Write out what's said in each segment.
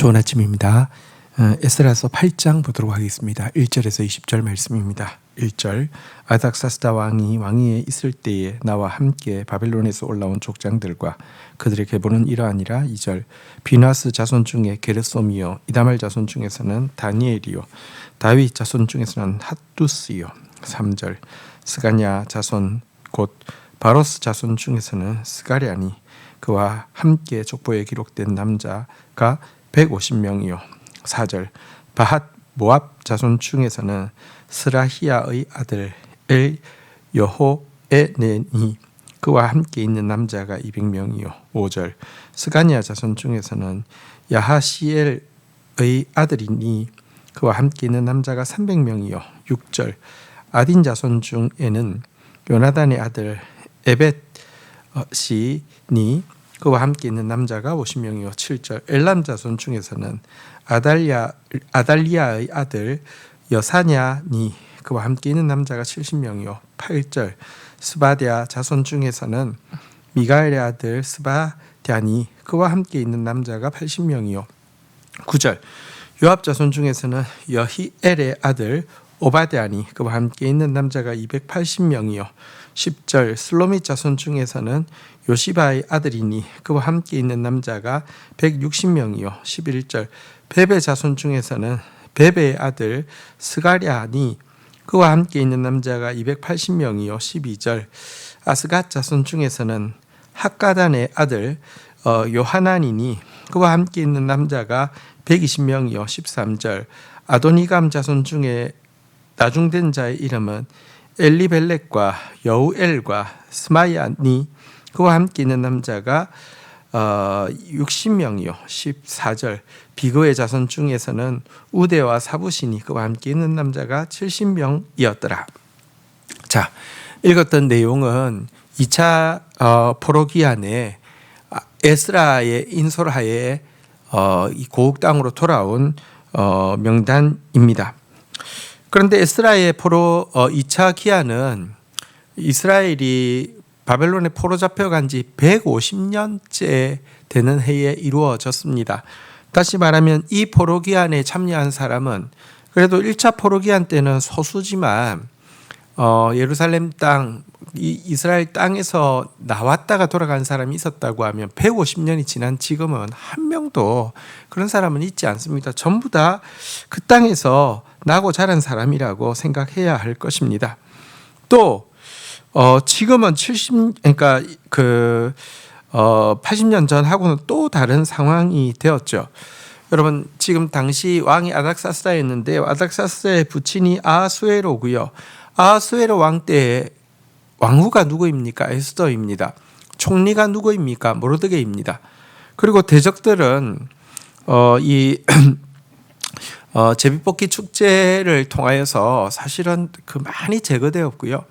좋은 아침입니다. 에스라서 8장 보도록 하겠습니다. 1절에서 20절 말씀입니다. 1절 아닥사스다 왕이 왕위에 있을 때에 나와 함께 바벨론에서 올라온 족장들과 그들의 계보는 이러하니라. 2절 비나스 자손 중에 게르솜이요 이다말 자손 중에서는 다니엘이요 다윗 자손 중에서는 핫두스요. 3절 스가냐 자손 곧 바로스 자손 중에서는 스가랴니 그와 함께 족보에 기록된 남자가 150명이요. 4절 바핫 모압 자손 중에서는 스라히야의 아들 엘 여호에네니 그와 함께 있는 남자가 200명이요. 5절 스가냐 자손 중에서는 야하시엘의 아들이니 그와 함께 있는 남자가 300명이요. 6절 아딘 자손 중에는 요나단의 아들 에벳시니 그와 함께 있는 남자가 50명이요. 7절 엘람 자손 중에서는 아달리아의 아들 여사냐니 그와 함께 있는 남자가 70명이요. 8절 스바랴 자손 중에서는 미가엘의 아들 스바랴니 그와 함께 있는 남자가 80명이요. 9절 요압 자손 중에서는 여히엘의 아들 오바댜니 그와 함께 있는 남자가 280명이요. 10절 슬로밋 자손 중에서는 요시바의 아들이니 그와 함께 있는 남자가 160명이요. 11절 베베 자손 중에서는 베베의 아들 스가랴니 그와 함께 있는 남자가 280명이요. 12절 아스갓 자손 중에서는 학가단의 아들 요하나니니 그와 함께 있는 남자가 120명이요. 13절 아도니감 자손 중에 나중된 자의 이름은 엘리벨렉과 여우엘과 스마야니 그와 함께 있는 남자가 60명이요. 14절 비그의 자손 중에서는 우데와 사부시니 그와 함께 있는 남자가 70명이었더라. 자, 읽었던 내용은 2차 포로기한에 에스라의 인솔하에 이 고국 땅으로 돌아온 명단입니다. 그런데 에스라의 포로 2차 기한은 이스라엘이 바벨론에 포로 잡혀간 지 150년째 되는 해에 이루어졌습니다. 다시 말하면 이 포로 기한에 참여한 사람은 그래도 1차 포로 기한 때는 소수지만 예루살렘 땅, 이스라엘 땅에서 나왔다가 돌아간 사람이 있었다고 하면 150년이 지난 지금은 한 명도 그런 사람은 있지 않습니다. 전부 다 그 땅에서 나고 자란 사람이라고 생각해야 할 것입니다. 또 지금은 80년 전하고는 또 다른 상황이 되었죠. 여러분 지금 당시 왕이 아닥사스다였는데 아닥사스다의 부친이 아하수에로고요. 아하수에로 왕 때에 왕후가 누구입니까? 에스더입니다. 총리가 누구입니까? 모르드게입니다. 그리고 대적들은 제비뽑기 축제를 통하여서 사실은 많이 제거되었고요.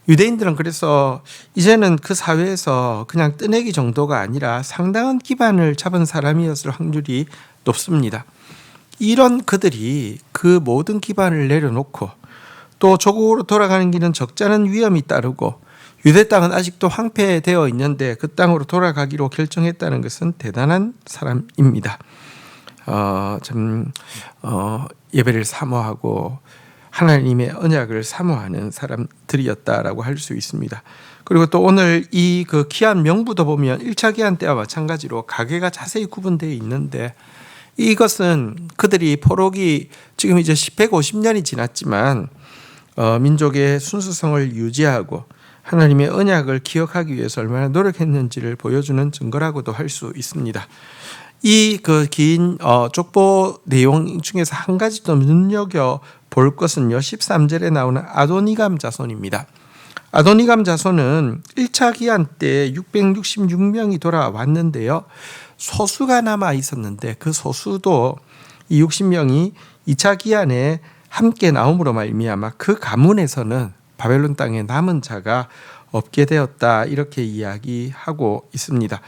유대인들은 그래서 이제는 그 사회에서 그냥 뜨내기 정도가 아니라 상당한 기반을 잡은 사람이었을 확률이 높습니다. 이런 그들이 그 모든 기반을 내려놓고 또 조국으로 돌아가는 길은 적잖은 위험이 따르고 유대 땅은 아직도 황폐되어 있는데 그 땅으로 돌아가기로 결정했다는 것은 대단한 사람입니다. 예배를 사모하고 하나님의 언약을 사모하는 사람들이었다라고 할 수 있습니다. 그리고 또 오늘 이 기한 명부도 보면 1차 기한 때와 마찬가지로 가계가 자세히 구분되어 있는데 이것은 그들이 포로기 지금 이제 150년이 지났지만 민족의 순수성을 유지하고 하나님의 언약을 기억하기 위해서 얼마나 노력했는지를 보여주는 증거라고도 할 수 있습니다. 이 긴 족보 내용 중에서 한 가지 더 눈여겨 볼 것은요. 13절에 나오는 아도니감 자손입니다. 아도니감 자손은 1차 기한 때 666명이 돌아왔는데요. 소수가 남아 있었는데 그 소수도 이 60명이 2차 기한에 함께 나옴으로 말미암아 그 가문에서는 바벨론 땅에 남은 자가 없게 되었다 이렇게 이야기하고 있습니다.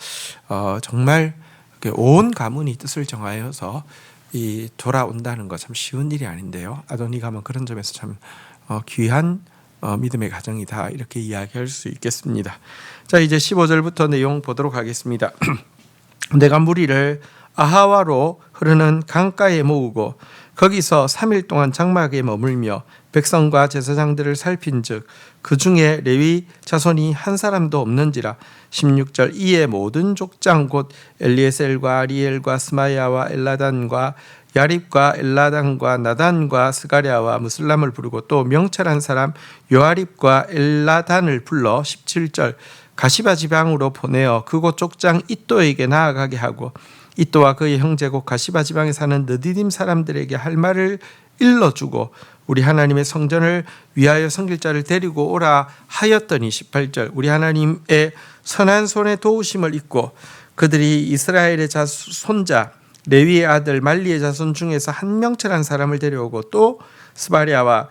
정말 온 가문이 뜻을 정하여서 돌아온다는 거 참 쉬운 일이 아닌데요. 아도니감은 그런 점에서 참 귀한 믿음의 가정이다 이렇게 이야기할 수 있겠습니다. 자, 이제 15절부터 내용 보도록 하겠습니다. 내가 무리를 아하와로 흐르는 강가에 모으고 거기서 3일 동안 장막에 머물며 백성과 제사장들을 살핀즉 그 중에 레위 자손이 한 사람도 없는지라. 16절 이에 모든 족장 곧 엘리에셀과 아리엘과 스마야와 엘라단과 야립과 엘라단과 나단과 스가랴와 무슬람을 부르고 또 명철한 사람 요아립과 엘라단을 불러 17절 가시바 지방으로 보내어 그곳 족장 이또에게 나아가게 하고 이또와 그의 형제 곧 가시바 지방에 사는 느디딤 사람들에게 할 말을 일러주고 우리 하나님의 성전을 위하여 섬길 자를 데리고 오라 하였더니 18절 우리 하나님의 선한 손에 도우심을 입고 그들이 이스라엘의 손자 레위의 아들 말리의 자손 중에서 한 명철한 사람을 데려오고 또 스바랴와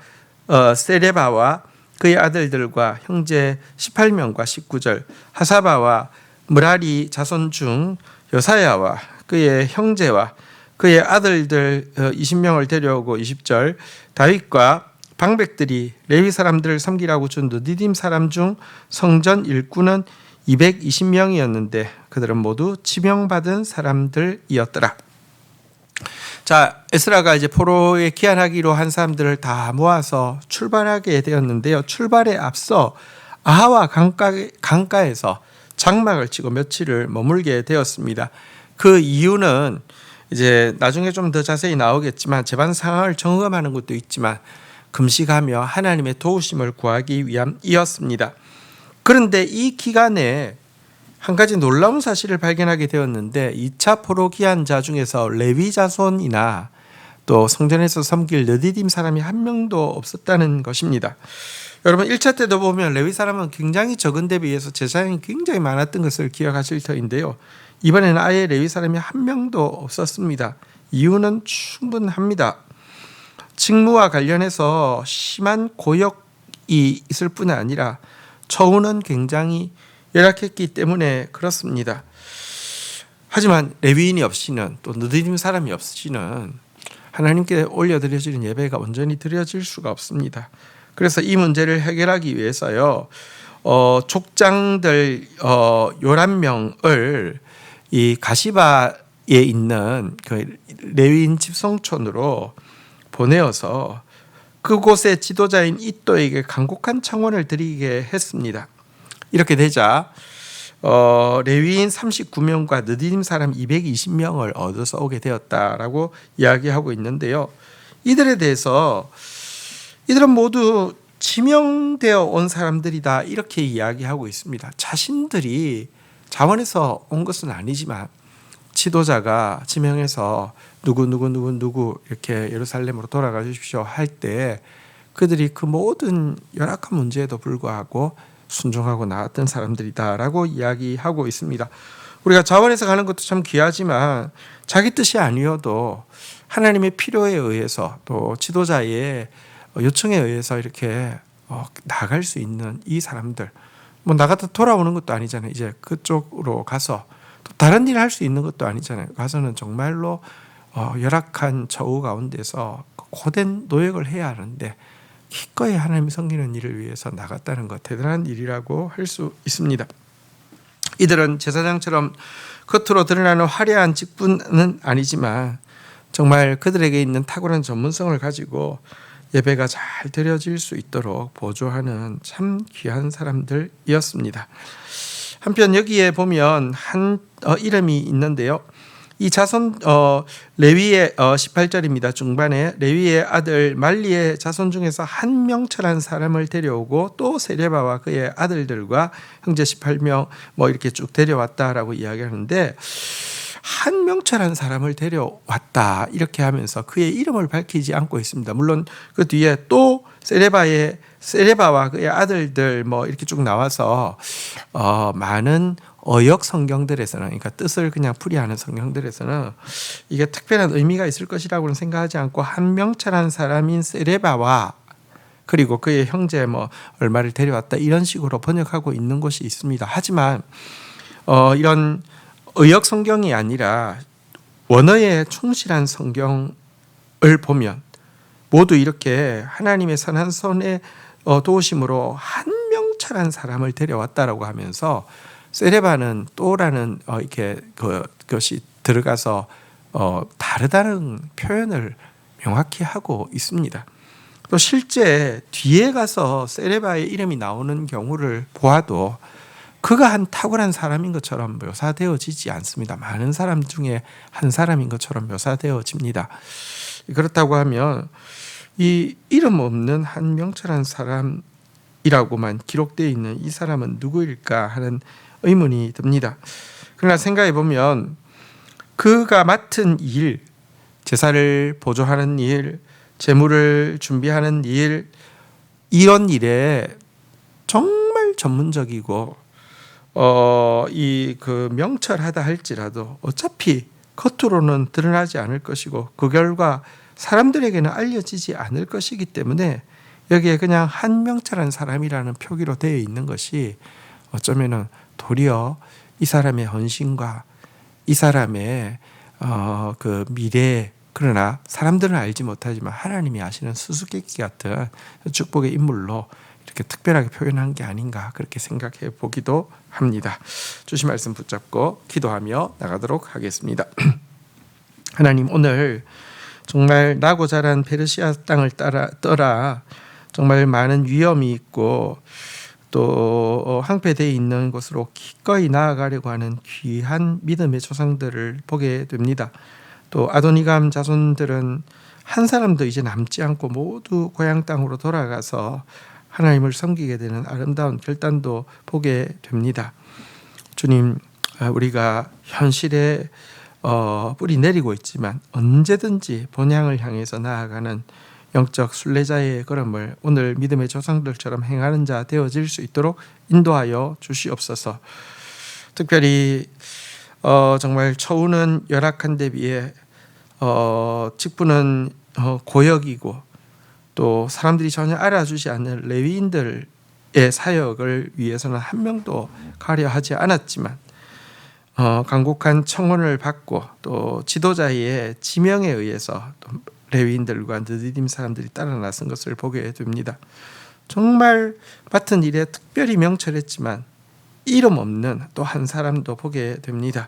세레바와 그의 아들들과 형제 18명과 19절 하사바와 므라리 자손 중 여사야와 그의 형제와 그의 아들들 20명을 데려오고 20절 다윗과 방백들이 레위 사람들을 섬기라고 준 느디딤 사람 중 성전 일꾼은 220명이었는데 그들은 모두 지명받은 사람들이었더라. 자, 에스라가 이제 포로에 귀환하기로 한 사람들을 다 모아서 출발하게 되었는데요. 출발에 앞서 아하와 강가에서 장막을 치고 며칠을 머물게 되었습니다. 그 이유는 이제 나중에 좀 더 자세히 나오겠지만 재반 상황을 점검하는 것도 있지만 금식하며 하나님의 도우심을 구하기 위함이었습니다. 그런데 이 기간에 한 가지 놀라운 사실을 발견하게 되었는데 2차 포로 귀환자 중에서 레위 자손이나 또 성전에서 섬길 느디딤 사람이 한 명도 없었다는 것입니다. 여러분 1차 때도 보면 레위 사람은 굉장히 적은 데 비해서 제사장이 굉장히 많았던 것을 기억하실 터인데요. 이번에는 아예 레위 사람이 한 명도 없었습니다. 이유는 충분합니다. 직무와 관련해서 심한 고역이 있을 뿐 아니라 처우는 굉장히 열악했기 때문에 그렇습니다. 하지만 레위인이 없이는 또 느디딤 사람이 없이는 하나님께 올려드려지는 예배가 온전히 드려질 수가 없습니다. 그래서 이 문제를 해결하기 위해서요, 족장들 11명을 이 가시바에 있는 그 레위인 집성촌으로 보내어서 그곳의 지도자인 이또에게 간곡한 청원을 드리게 했습니다. 이렇게 되자 레위인 39명과 느디딤 사람 220명을 얻어서 오게 되었다라고 이야기하고 있는데요. 이들에 대해서 이들은 모두 지명되어 온 사람들이다 이렇게 이야기하고 있습니다. 자신들이 자원해서 온 것은 아니지만 지도자가 지명해서 누구 이렇게 예루살렘으로 돌아가 주십시오 할 때 그들이 그 모든 열악한 문제에도 불구하고 순종하고 나왔던 사람들이다라고 이야기하고 있습니다. 우리가 자원해서 가는 것도 참 귀하지만 자기 뜻이 아니어도 하나님의 필요에 의해서 또 지도자의 요청에 의해서 이렇게 나갈 수 있는 이 사람들, 뭐 나갔다 돌아오는 것도 아니잖아요. 이제 그쪽으로 가서 또 다른 일을 할 수 있는 것도 아니잖아요. 가서는 정말로 열악한 처우 가운데서 고된 노역을 해야 하는데 기꺼이 하나님이 섬기는 일을 위해서 나갔다는 것, 대단한 일이라고 할 수 있습니다. 이들은 제사장처럼 겉으로 드러나는 화려한 직분은 아니지만 정말 그들에게 있는 탁월한 전문성을 가지고 예배가 잘 드려질 수 있도록 보조하는 참 귀한 사람들이었습니다. 한편 여기에 보면 한 이름이 있는데요. 이 자손 레위의 18절입니다. 중반에 레위의 아들 말리의 자손 중에서 한 명철한 사람을 데려오고 또 세레바와 그의 아들들과 형제 18명 뭐 이렇게 쭉 데려왔다라고 이야기하는데 한 명철한 사람을 데려왔다 이렇게 하면서 그의 이름을 밝히지 않고 있습니다. 물론 그 뒤에 또 세레바와 그의 아들들 뭐 이렇게 쭉 나와서 많은 어역 성경들에서는, 그러니까 뜻을 그냥 풀이하는 성경들에서는 이게 특별한 의미가 있을 것이라고는 생각하지 않고 한 명철한 사람인 세레바와 그리고 그의 형제 뭐 얼마를 데려왔다 이런 식으로 번역하고 있는 곳이 있습니다. 하지만 이런 의역 성경이 아니라 원어에 충실한 성경을 보면 모두 이렇게 하나님의 선한 손의 도우심으로 한 명철한 사람을 데려왔다라고 하면서 세레바는 또라는 이렇게 그것이 들어가서 다르다는 표현을 명확히 하고 있습니다. 또 실제 뒤에 가서 세레바의 이름이 나오는 경우를 보아도 그가 한 탁월한 사람인 것처럼 묘사되어지지 않습니다. 많은 사람 중에 한 사람인 것처럼 묘사되어집니다. 그렇다고 하면 이 이름 없는 한 명철한 사람이라고만 기록되어 있는 이 사람은 누구일까 하는 의문이 듭니다. 그러나 생각해 보면 그가 맡은 일, 제사를 보조하는 일, 제물을 준비하는 일, 이런 일에 정말 전문적이고 이 그 명철하다 할지라도 어차피 겉으로는 드러나지 않을 것이고 그 결과 사람들에게는 알려지지 않을 것이기 때문에 여기에 그냥 한 명철한 사람이라는 표기로 되어 있는 것이 어쩌면은 도리어 이 사람의 헌신과 이 사람의 그 미래, 그러나 사람들은 알지 못하지만 하나님이 아시는 수수께끼 같은 축복의 인물로 이렇게 특별하게 표현한 게 아닌가 그렇게 생각해 보기도 합니다. 주신 말씀 붙잡고 기도하며 나가도록 하겠습니다. 하나님, 오늘 정말 나고 자란 페르시아 땅을 떠나 정말 많은 위험이 있고 또 황폐되어 있는 곳으로 기꺼이 나아가려고 하는 귀한 믿음의 조상들을 보게 됩니다. 또 아도니감 자손들은 한 사람도 이제 남지 않고 모두 고향 땅으로 돌아가서 하나님을 섬기게 되는 아름다운 결단도 보게 됩니다. 주님, 우리가 현실에 뿌리 내리고 있지만 언제든지 본향을 향해서 나아가는 영적 순례자의 걸음을 오늘 믿음의 조상들처럼 행하는 자 되어질 수 있도록 인도하여 주시옵소서. 특별히 정말 처우는 열악한 데 비해 직분은 고역이고 또 사람들이 전혀 알아주지 않는 레위인들의 사역을 위해서는 한 명도 가려 하지 않았지만 간곡한 청혼을 받고 또 지도자의 지명에 의해서 또 레위인들과 느디딤 사람들이 따라 나선 것을 보게 됩니다. 정말 맡은 일에 특별히 명철했지만 이름 없는 또 한 사람도 보게 됩니다.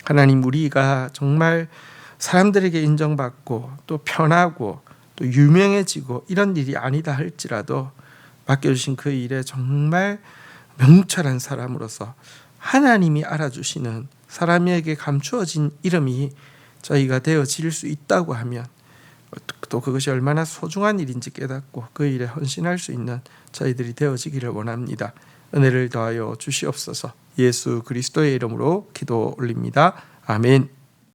하나님, 우리가 정말 사람들에게 인정받고 또 편하고 또 유명해지고 이런 일이 아니다 할지라도 맡겨주신 그 일에 정말 명철한 사람으로서 하나님이 알아주시는 사람에게 감추어진 이름이 저희가 되어질 수 있다고 하면 또 그것이 얼마나 소중한 일인지 깨닫고 그 일에 헌신할 수 있는 저희들이 되어지기를 원합니다. 은혜를 더하여 주시옵소서. 예수 그리스도의 이름으로 기도 올립니다. 아멘.